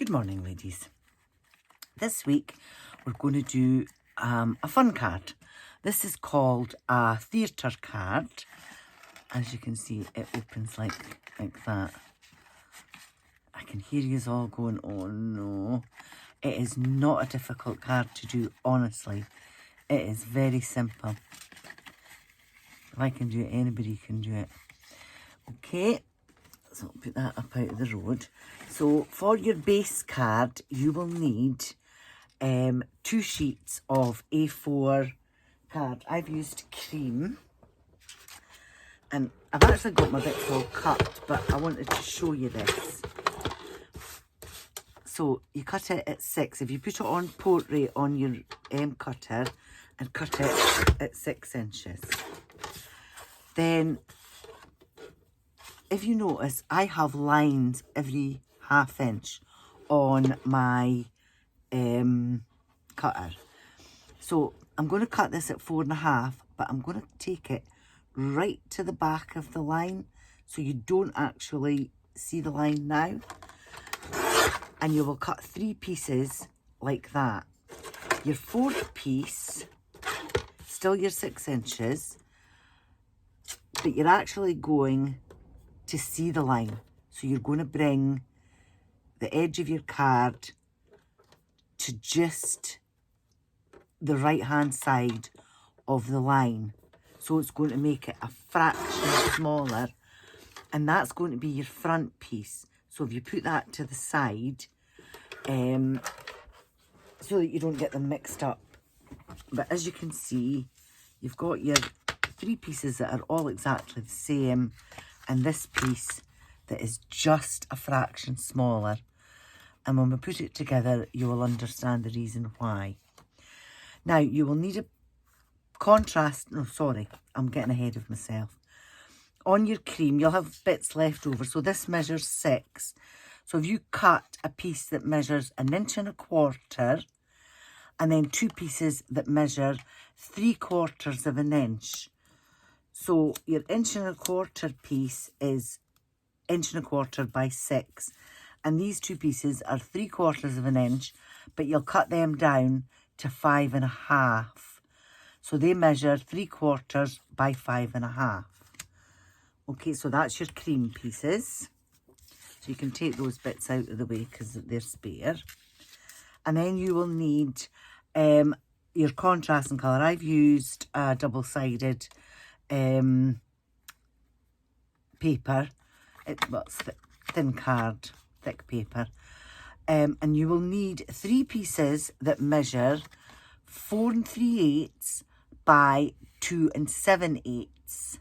Good morning, ladies. This week we're going to do a fun card. This is called a theatre card. As you can see, it opens like that. I can hear you all going, oh no. It is not a difficult card to do, honestly. It is very simple. If I can do it, anybody can do it. Okay, so I'll put that up out of the road. So for your base card, you will need 2 sheets of A4 card. I've used cream, and I've actually got my bits all cut, but I wanted to show you this. So you cut it at 6. If you put it on portrait on your cutter and cut it at 6 inches, then if you notice, I have lines every ½ inch on my cutter. So I'm going to cut this at 4½, but I'm going to take it right to the back of the line so you don't actually see the line now. And you will cut 3 pieces like that. Your 4th piece, still your 6 inches, but you're actually going to see the line. So you're going to bring the edge of your card to just the right hand side of the line. So it's going to make it a fraction smaller, and that's going to be your front piece. So if you put that to the side, so that you don't get them mixed up. But as you can see, you've got your 3 pieces that are all exactly the same, and this piece that is just a fraction smaller. And when we put it together, you will understand the reason why. Now, you will need a contrast. No, sorry, I'm getting ahead of myself. On your cream, you'll have bits left over. So this measures 6. So if you cut a piece that measures 1¼ inch, and then 2 pieces that measure 3/4 of an inch. So your 1¼ inch piece is 1¼ inch by 6. And these 2 pieces are 3/4 of an inch, but you'll cut them down to 5½. So they measure 3/4 by 5½. Okay, so that's your cream pieces. So you can take those bits out of the way because they're spare. And then you will need your contrasting colour. I've used a double-sided paper. It's thin card, thick paper. And you will need 3 pieces that measure 4 3/8 by 2 7/8.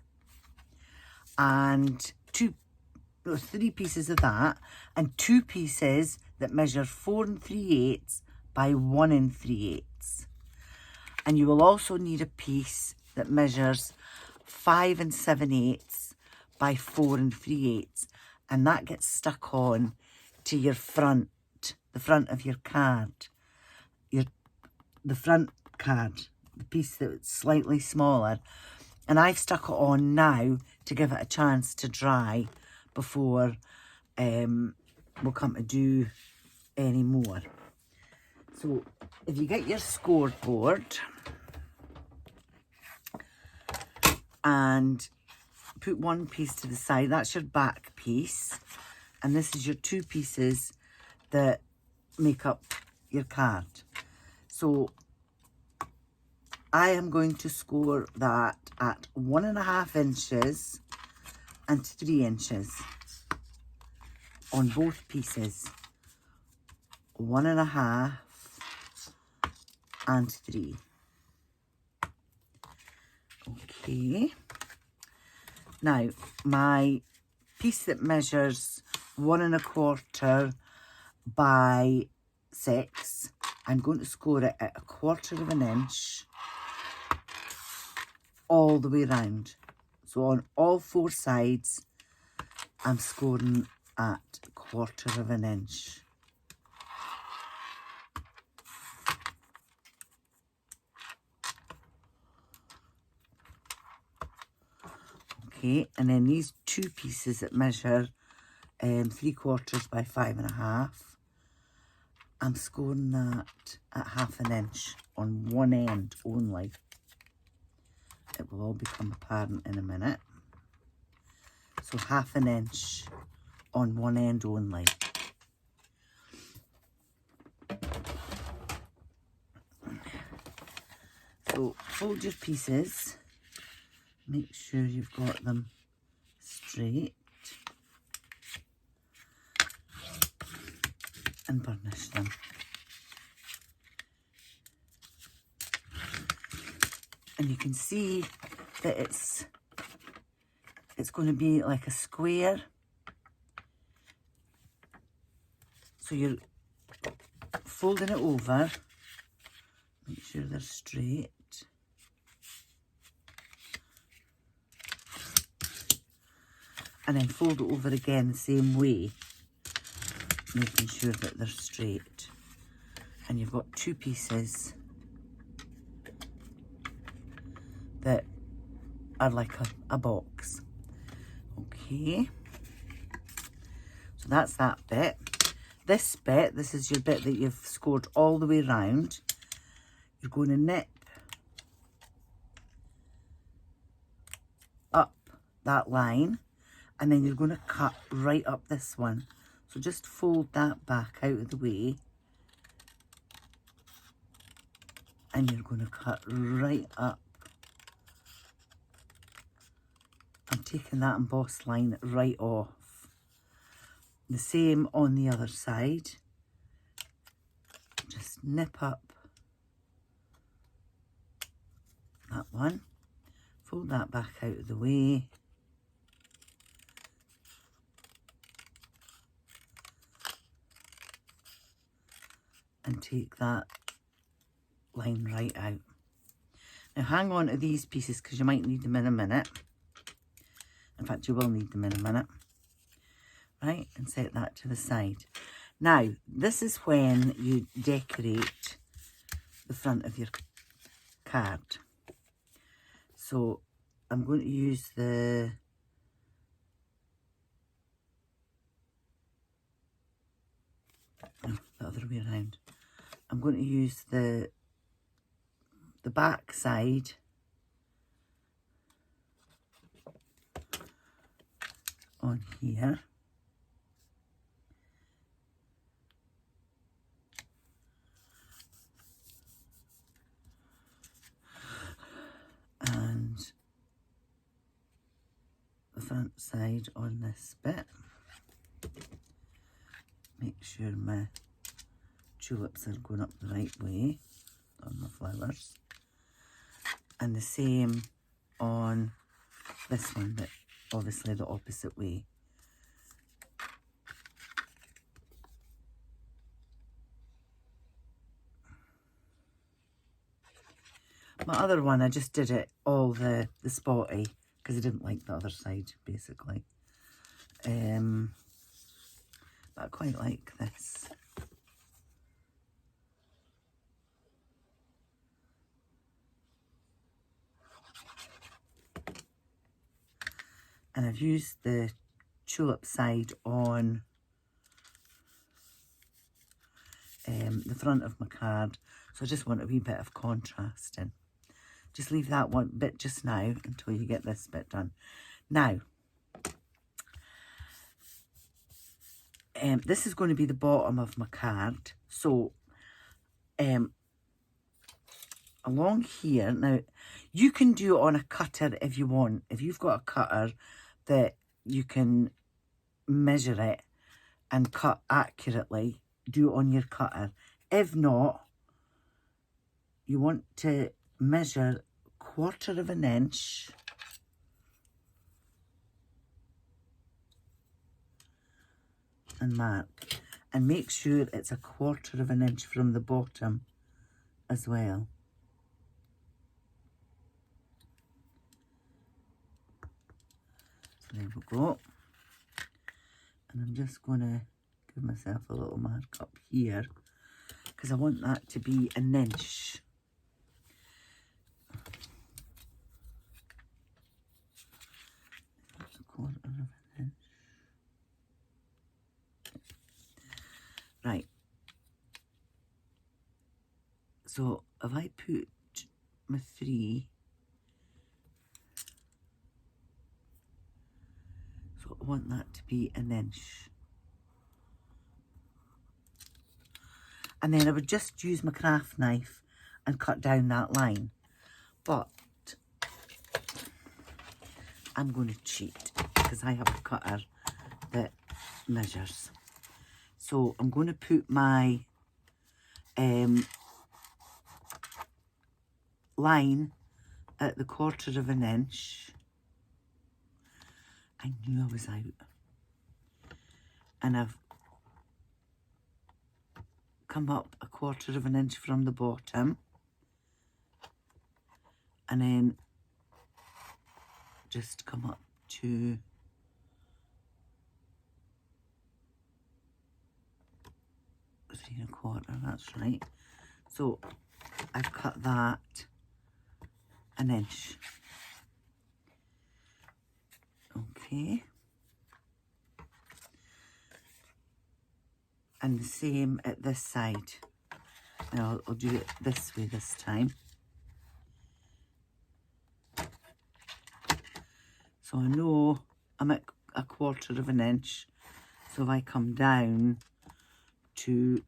And 3 pieces of that, and 2 pieces that measure 4 3/8 by 1 3/8. And you will also need a piece that measures 5 7/8 by 4 3/8. And that gets stuck on to your front, the front of your card. The front card, the piece that's slightly smaller. And I've stuck it on now to give it a chance to dry before we'll come to do any more. So if you get your scoreboard and put 1 piece to the side, that's your back piece, and this is your 2 pieces that make up your card. So I am going to score that at 1½ inches and 3 inches on both pieces. 1½ and 3. Okay. Now, my piece that measures 1¼ by 6, I'm going to score it at 1/4 inch all the way around. So on all 4 sides, I'm scoring at 1/4 inch. Okay, and then these 2 pieces that measure 3/4 by 5½, I'm scoring that at 1/2 inch on one end only. It will all become apparent in a minute. So 1/2 inch on one end only. So fold your pieces, make sure you've got them straight, and burnish them. And you can see that it's going to be like a square. So you're folding it over, make sure they're straight. And then fold it over again the same way, making sure that they're straight. And you've got two pieces that are like a box. Okay, so that's that bit. This bit, this is your bit that you've scored all the way round. You're going to nip up that line, and then you're going to cut right up this one. So just fold that back out of the way, and you're going to cut right up. I'm taking that embossed line right off. The same on the other side. Just nip up that one, fold that back out of the way, and take that line right out. Now hang on to these pieces because you might need them in a minute. In fact, you will need them in a minute. Right, and set that to the side. Now, this is when you decorate the front of your card. So, I'm going to use the other way around. I'm going to use the back side on here. And the front side on this bit. Make sure my tulips are going up the right way on the flowers. And the same on this one, but obviously the opposite way. My other one, I just did it all the spotty because I didn't like the other side, basically. But I quite like this. And I've used the tulip side on the front of my card, so I just want a wee bit of contrasting. Just leave that one bit just now until you get this bit done. Now, this is going to be the bottom of my card. So, along here, now, you can do it on a cutter if you want. If you've got a cutter that you can measure it and cut accurately, do it on your cutter. If not, you want to measure 1/4 inch and mark, and make sure it's 1/4 inch from the bottom as well. So there we go. And I'm just going to give myself a little mark up here because I want that to be 1 inch. That's 1/4 inch. Right. So if I put my 3, so I want that to be 1 inch. And then I would just use my craft knife and cut down that line. But I'm going to cheat because I have a cutter that measures. So I'm going to put my line at the 1/4 of an inch. I knew I was out. And I've come up a 1/4 of an inch from the bottom. And then just come up to three and a quarter, that's right. So I've cut that 1 inch. Okay. And the same at this side. Now I'll do it this way this time. So I know I'm at a 1/4 of an inch. So if I come down to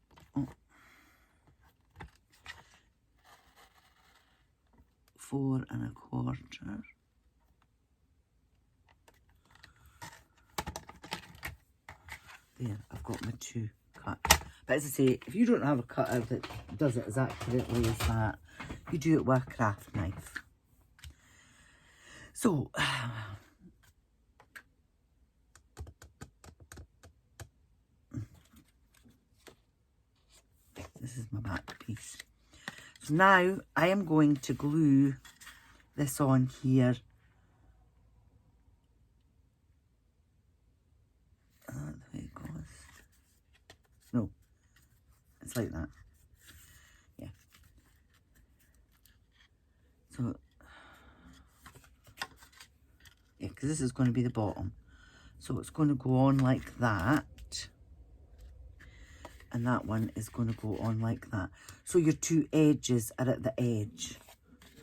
4 1/4. There, I've got my 2 cut. But as I say, if you don't have a cutter that does it as accurately as that, you do it with a craft knife. So, this is my back piece. So now I am going to glue this on here. The way it goes. No, it's like that. Yeah. So, yeah, because this is going to be the bottom. So it's going to go on like that. And that one is going to go on like that. So your 2 edges are at the edge.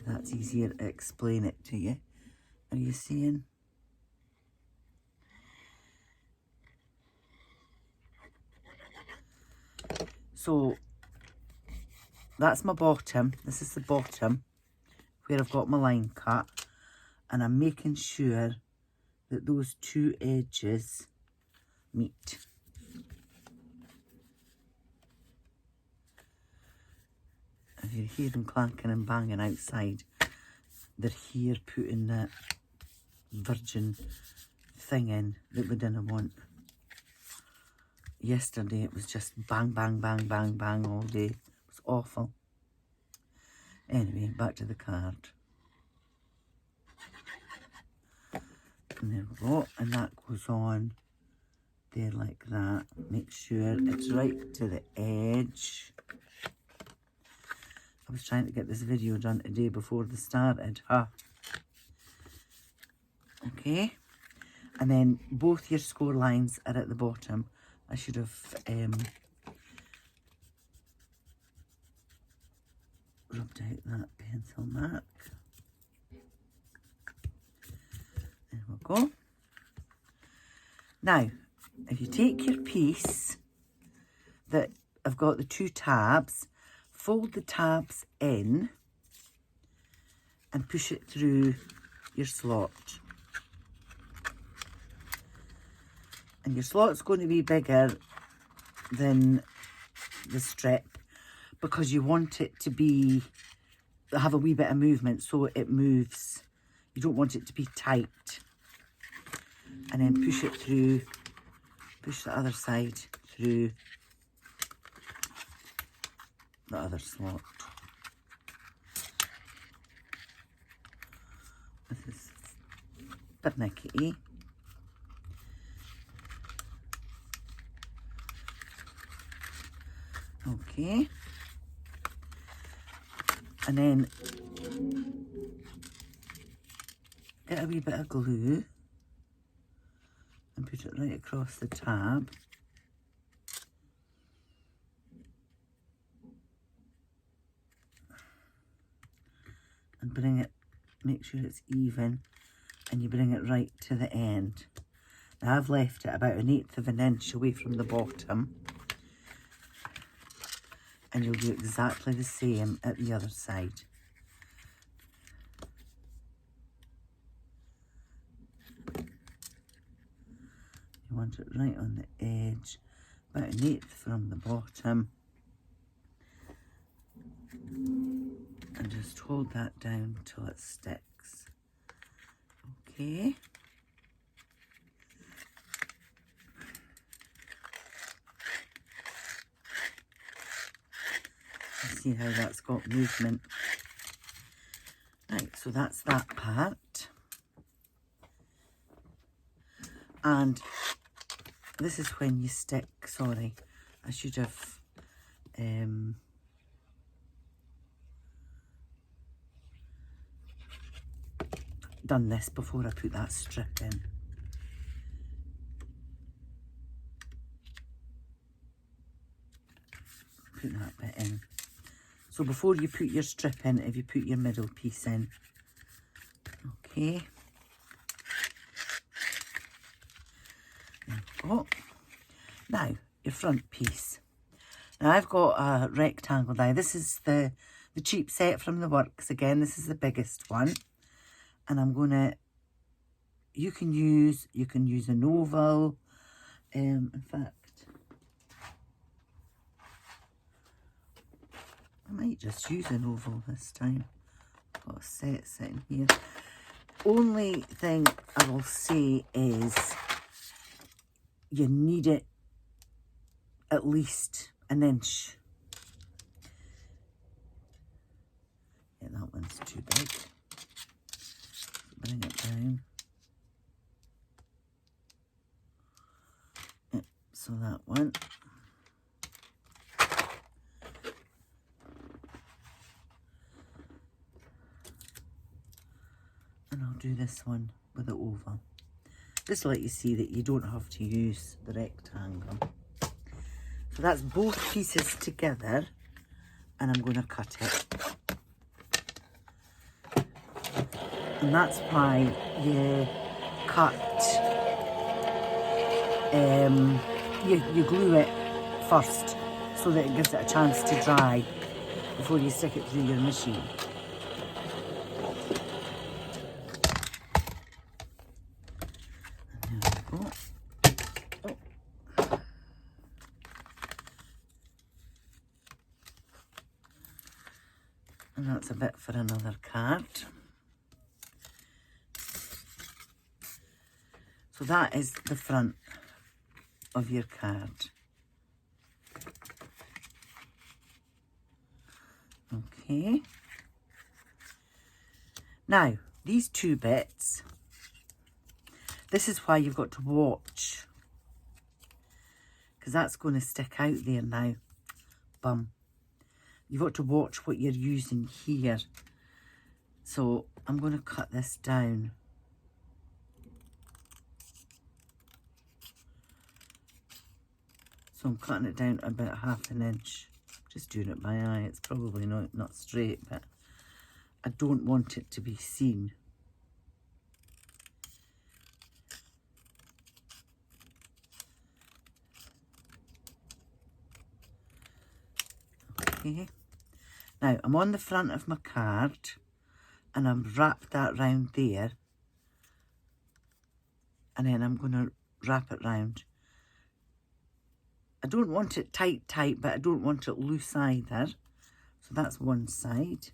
That's easier to explain it to you. Are you seeing? So that's my bottom. This is the bottom where I've got my line cut. And I'm making sure that those 2 edges meet. If you hear them clanking and banging outside, they're here putting that virgin thing in that we didn't want. Yesterday it was just bang, bang, bang, bang, bang all day. It was awful. Anyway, back to the card. And there we go. And that goes on there like that. Make sure it's right to the edge. I was trying to get this video done today before they started. Okay. And then both your score lines are at the bottom. I should have rubbed out that pencil mark. There we go. Now, if you take your piece that I've got the 2 tabs, fold the tabs in and push it through your slot. And your slot's going to be bigger than the strip because you want it to be, have a wee bit of movement so it moves. You don't want it to be tight. And then push it through, push the other side through the other slot. This is pernickety. Okay. And then get a wee bit of glue and put it right across the tab. and bring it, make sure it's even, and you bring it right to the end. Now I've left it about 1/8 of an inch away from the bottom, and you'll do exactly the same at the other side. You want it right on the edge, about 1/8 from the bottom, and just hold that down till it sticks. Okay. See how that's got movement. Right, so that's that part. And this is when you stick, sorry, I should have done this before I put that strip in. Put that bit in. So before you put your strip in, if you put your middle piece in. Okay. There we go. Now, your front piece. Now I've got a rectangle now. This is the cheap set from the Works. Again, this is the biggest one. And I'm gonna, you can use an oval. In fact, I might just use an oval this time. Got a set sitting here. Only thing I will say is you need it at least 1 inch. Yeah, that one's too big. Bring it down. Yep, so that one. And I'll do this one with the oval. Just to let you see that you don't have to use the rectangle. So that's both pieces together, and I'm going to cut it. And that's why you cut, you glue it first so that it gives it a chance to dry before you stick it through your machine. And there we go. Oh. And that's a bit for another card. So that is the front of your card. Okay. Now, these two bits, this is why you've got to watch, because that's going to stick out there now. Bum. You've got to watch what you're using here. So I'm going to cut this down. So I'm cutting it down about 1/2 inch. Just doing it by eye. It's probably not straight, but I don't want it to be seen. Okay. Now I'm on the front of my card and I've wrapped that round there. And then I'm going to wrap it round. I don't want it tight, but I don't want it loose either. So that's one side.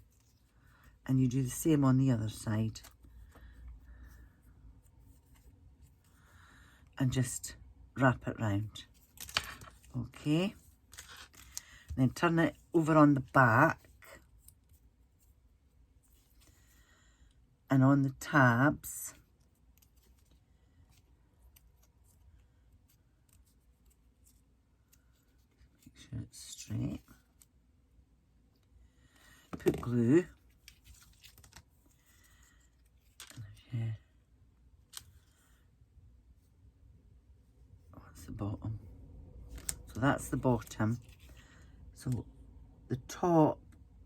And you do the same on the other side. And just wrap it round. Okay. Then turn it over on the back. And on the tabs. Make sure it's straight. Put glue. Yeah. What's the bottom? So that's the bottom. So the top,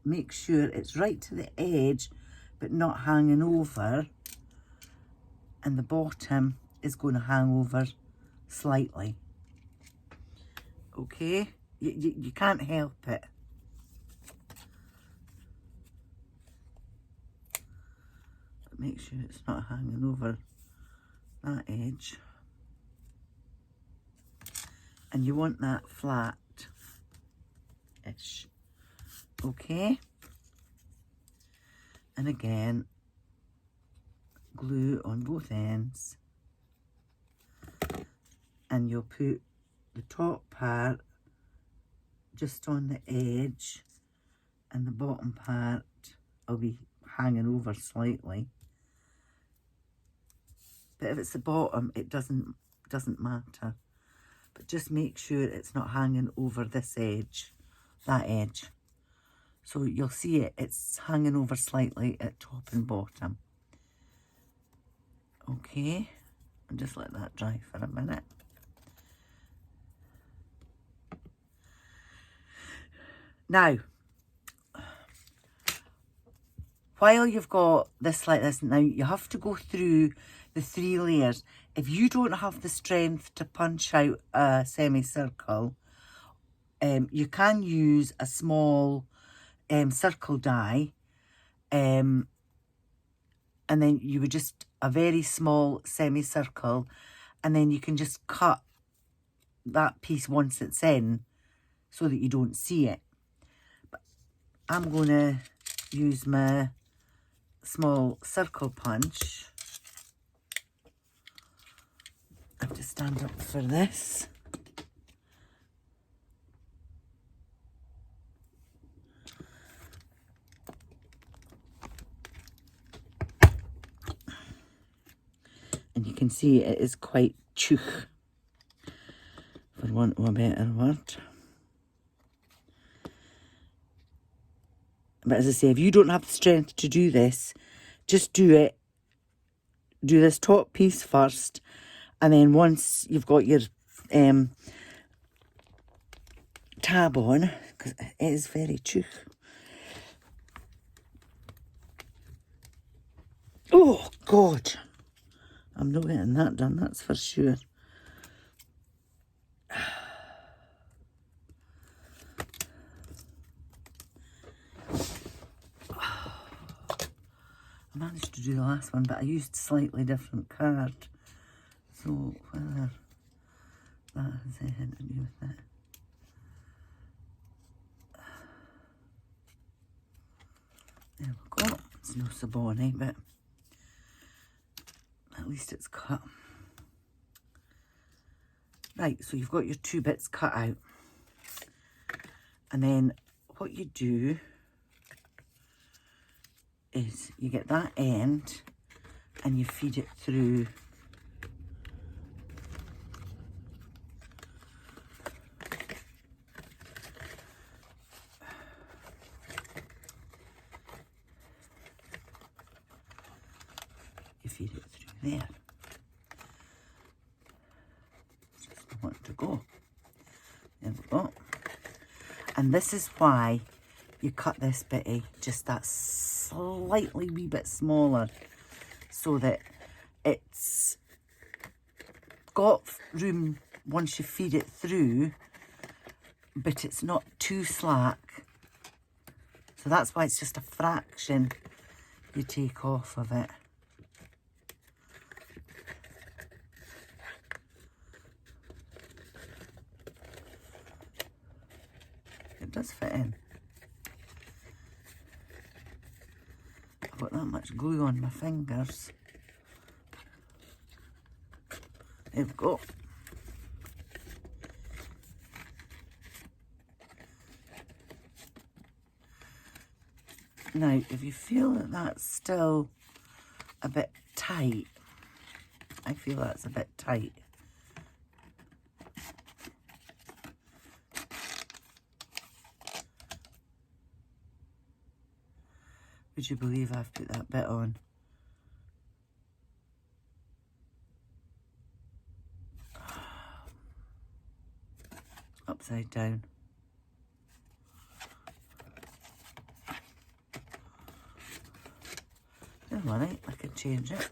make sure it's right to the edge, but not hanging over, and the bottom is going to hang over slightly. Okay, you can't help it. But make sure it's not hanging over that edge. And you want that flat-ish. Okay. And again, glue on both ends. And you'll put the top part just on the edge, and the bottom part will be hanging over slightly. But if it's the bottom, it doesn't matter. But just make sure it's not hanging over this edge, that edge. So you'll see it's hanging over slightly at top and bottom. Okay, and just let that dry for a minute. Now, while you've got this like this, now you have to go through the 3 layers. If you don't have the strength to punch out a semicircle, you can use a small circle die, and then you would just, a very small semicircle, and then you can just cut that piece once it's in so that you don't see it. But I'm going to use my small circle punch. I have to stand up for this. And you can see it is quite chooch, for want of a better word. But as I say, if you don't have the strength to do this, just do it. Do this top piece first, and then once you've got your tab on, because it is very chooch. Oh, God. I'm not getting that done, that's for sure. I managed to do the last one, but I used a slightly different card. So whether that has anything to do with it. There we go. It's no so bonny, but at least it's cut. Right, so you've got your 2 bits cut out. And then what you do is you get that end and you feed it through there. Just want to go. There we go. And this is why you cut this bitty just that slightly wee bit smaller, so that it's got room once you feed it through, but it's not too slack. So that's why it's just a fraction you take off of it. It does fit in. I've got that much glue on my fingers. There we go. Now, if you feel that that's still a bit tight, I feel that's a bit tight. Would you believe I've put that bit on? Upside down. I'm alright, I can change it.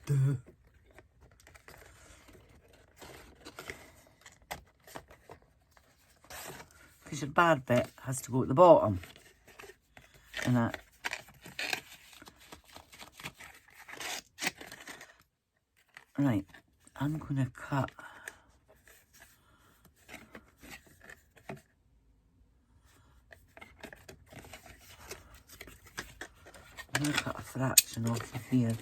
Duh. Because your bad bit has to go at the bottom. And that. Right, I'm going to cut. I'm going to cut a fraction off of here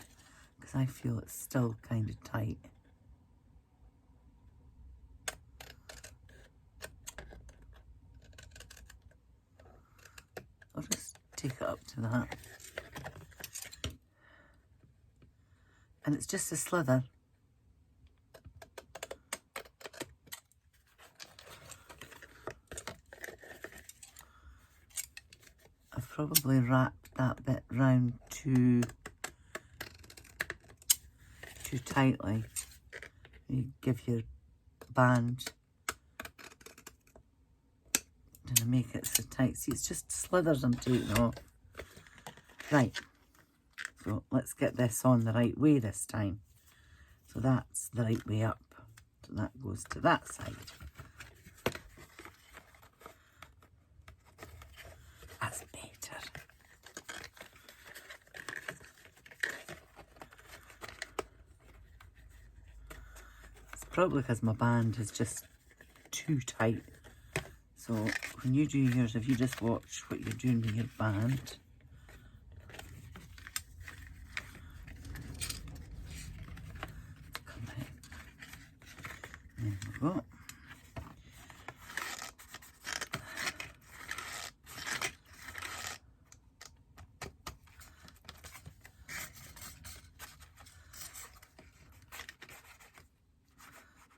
because I feel it's still kind of tight. I'll just take it up to that. And it's just a slither. I've probably wrapped that bit round too tightly. You give your band to make it so tight. See, it's just slithers I'm taking off. Right, so let's get this on the right way this time. So that's the right way up. So that goes to that side. That's better. It's probably because my band is just too tight. So when you do yours, if you just watch what you're doing with your band. Come in. There we go.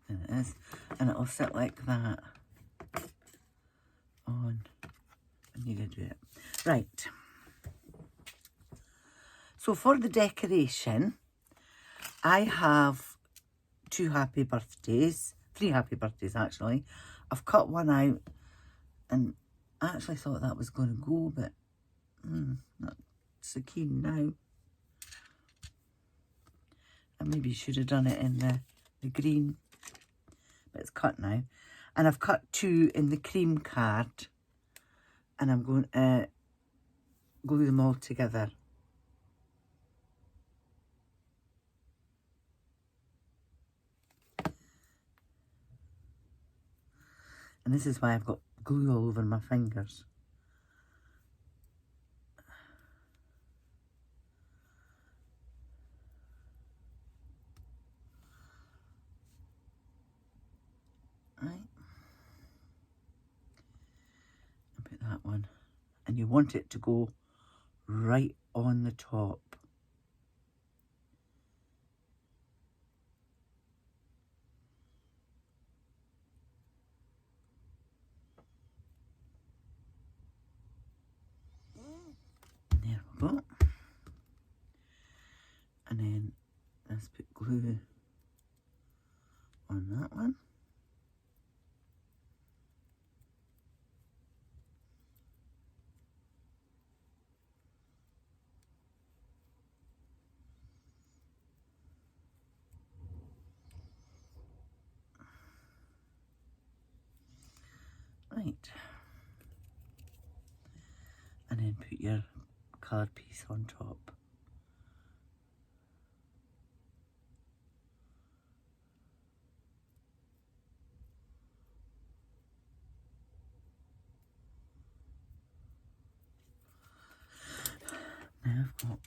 There it is. And it'll sit like that on when you do it. Right. So for the decoration, I have 2 happy birthdays, 3 happy birthdays actually. I've cut one out and I actually thought that was going to go, but not so keen now. I maybe should have done it in the green, but it's cut now. And I've cut 2 in the cream card and I'm going to glue them all together. And this is why I've got glue all over my fingers. Right. And put that one. And you want it to go right on the top. There we go. And then let's put glue on that one. Right. And then put your coloured piece on top. Now I've got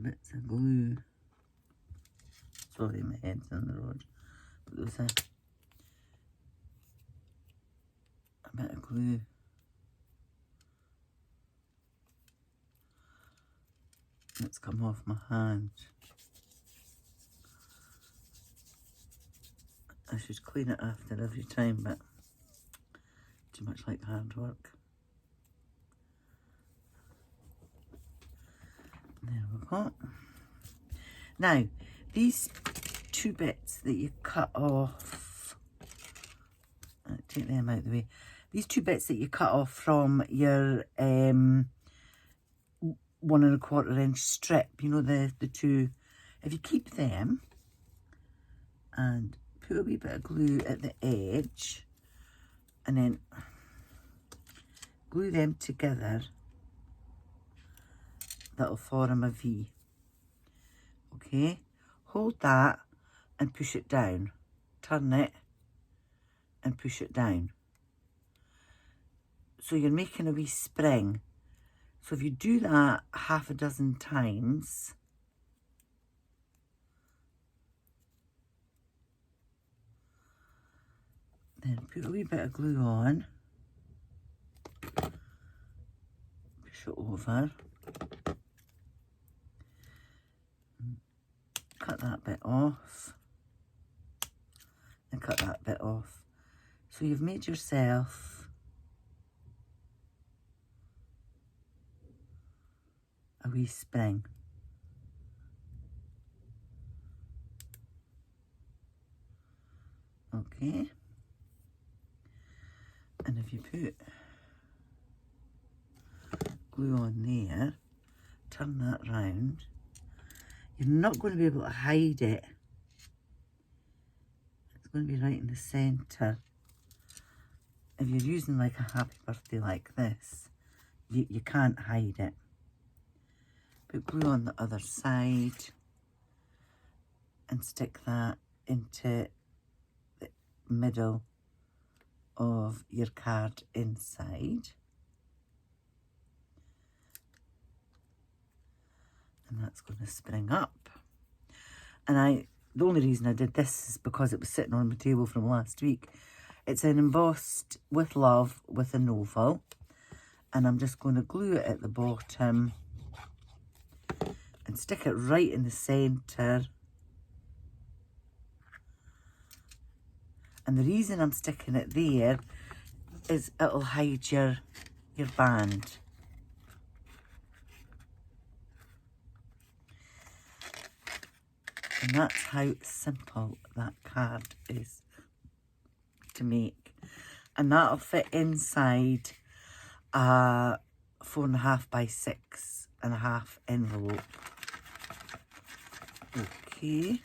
bits of glue. Sorry, my head's on the road. But there's a bit of glue. It's come off my hand. I should clean it after every time, but too much like hard work. There we go. Now, these two bits that you cut off. Take them out of the way. These two bits that you cut off from your 1 1/4 inch strip, you know, the two, if you keep them and put a wee bit of glue at the edge and then glue them together, that'll form a V. Okay, hold that and push it down, turn it and push it down. So you're making a wee spring. So if you do that half a dozen times, then put a wee bit of glue on, push it over, cut that bit off, and cut that bit off. So you've made yourself a wee spring. Okay. And if you put glue on there, turn that round, you're not going to be able to hide it. It's going to be right in the centre. If you're using like a happy birthday like this, you can't hide it. Put glue on the other side and stick that into the middle of your card inside. And that's going to spring up. And the only reason I did this is because it was sitting on my table from last week. It's an embossed with love with an oval. And I'm just going to glue it at the bottom and stick it right in the centre. And the reason I'm sticking it there is it'll hide your band. And that's how simple that card is to make. And that'll fit inside a 4.5 by 6.5 envelope. Okay.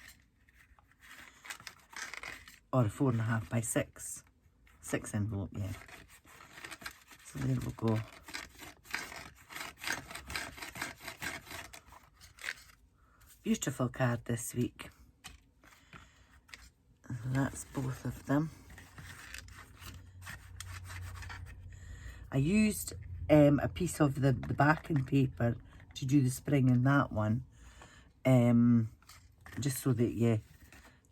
Or a 4.5 by 6 envelope, yeah. So there we go. Beautiful card this week. So that's both of them. I used a piece of the backing paper to do the spring in that one, just so that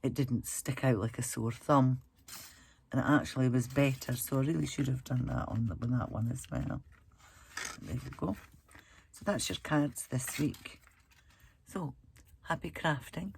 it didn't stick out like a sore thumb, and it actually was better, so I really should have done that on that one as well. There you go. So that's your cards this week. So happy crafting.